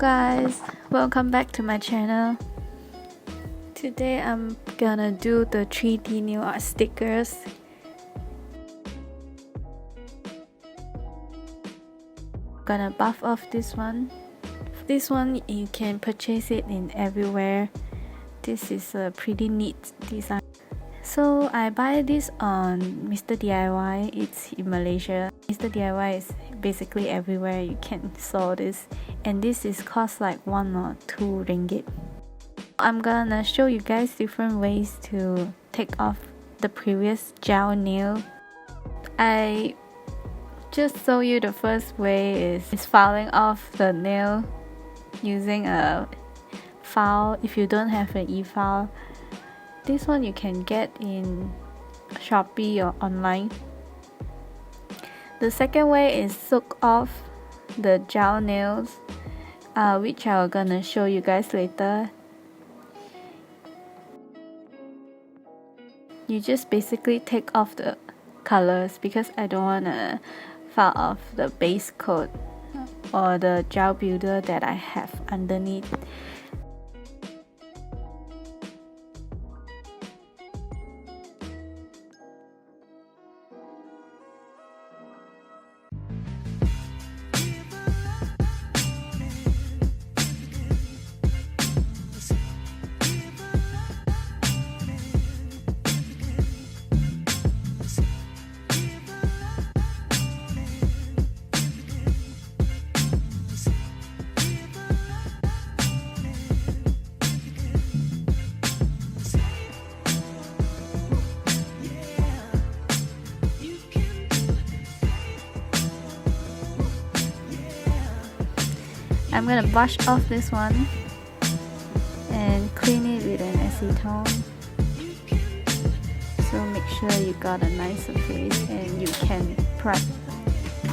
guys, welcome back to my channel. Today I'm gonna do the 3D nail art stickers. Gonna buff off this one. This one you can purchase it in everywhere. This is a pretty neat design. So I buy this on Mr. DIY. It's in Malaysia. Mr. DIY is basically everywhere you can saw this, and this is cost like 1 or 2 ringgit. I'm gonna show you guys different ways to take off the previous gel nail. I just show you the first way is filing off the nail using a file. If you don't have an e-file, this one you can get in Shopee or online. The second way is soak off the gel nails, which I'm gonna show you guys later. You just basically take off the colors because I don't wanna file off the base coat or the gel builder that I have underneath. I'm gonna brush off this one and clean it with an acetone. So make sure you got a nice surface and you can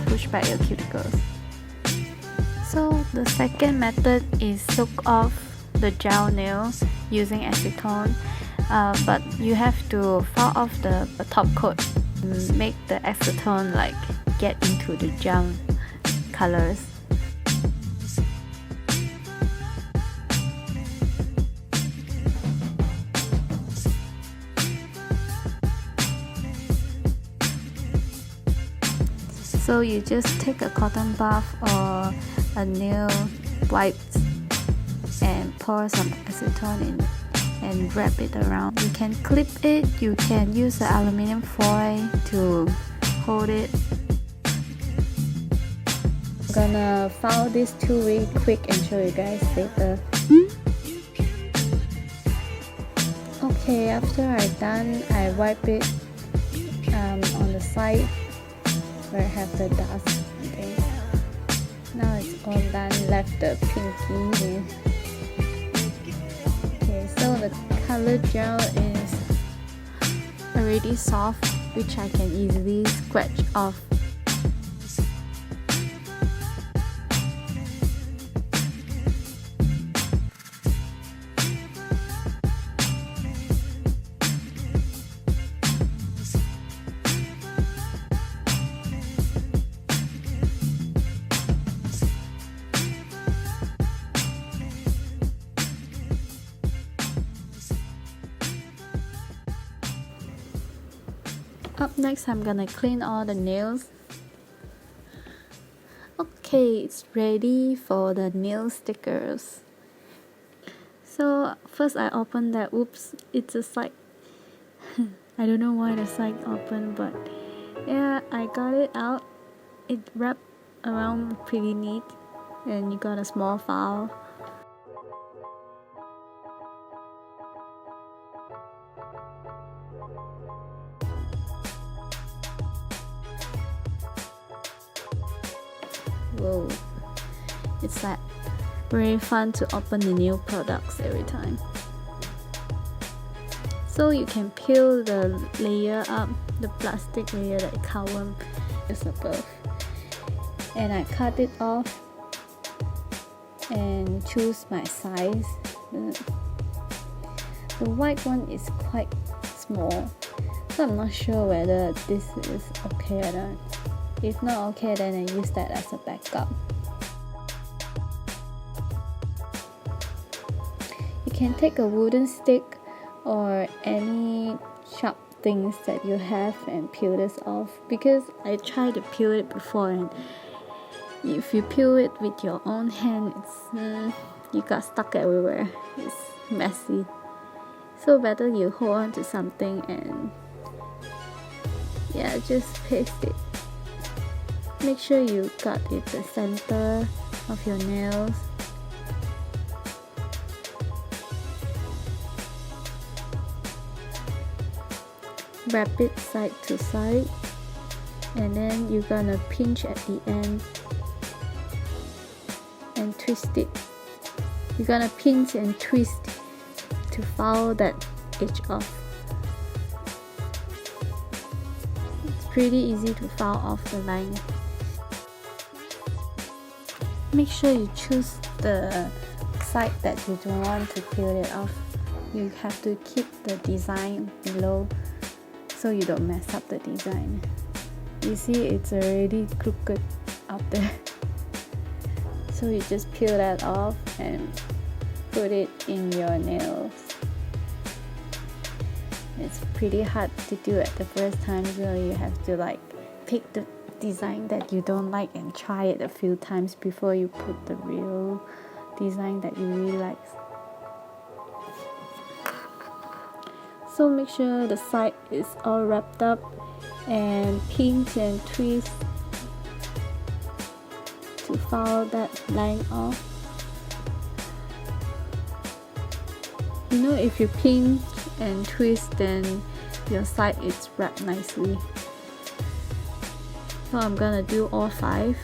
push back your cuticles. So the second method is soak off the gel nails using acetone, but you have to file off the top coat. Make the acetone like get into the gel colors. So you just take a cotton bud or a nail wipe and pour some acetone in and wrap it around. You can clip it, you can use the aluminium foil to hold it. I'm gonna file this 2 way quick and show you guys later. Okay, after I done, I wipe it on the side where I have the dust thing. Now it's all done, left the pinky in. Okay, so the color gel is already soft, which I can easily scratch off. Up next, I'm gonna clean all the nails. Okay, it's ready for the nail stickers. So first I open that. Oops, it's a side. I don't know why the side open, but yeah, I got it out. It wrapped around pretty neat, and you got a small file. Whoa, it's like very fun to open the new products every time. So you can peel the layer up, the plastic layer that covers just above, and I cut it off and choose my size. The white one is quite small, so I'm not sure whether this is okay or not. If not okay, then I use that as a backup. can take a wooden stick or any sharp things that you have and peel this off, because I tried to peel it before, and if you peel it with your own hand, it's you got stuck everywhere. It's messy. So better you hold on to something and yeah, just paste it. Make sure you got it the center of your nails. Wrap it side to side, and then you're gonna pinch at the end and twist it. You're gonna pinch and twist to file that edge off. It's pretty easy to file off the line. Make sure you choose the side that you don't want to peel it off. You have to keep the design below so you don't mess up the design. You see it's already crooked up there. So you just peel that off and put it in your nails. It's pretty hard to do at the first time, so you have to like pick the design that you don't like and try it a few times before you put the real design that you really like. So make sure the side is all wrapped up and pinch and twist to file that line off. You know, if you pinch and twist, then your side is wrapped nicely. So I'm gonna do all 5.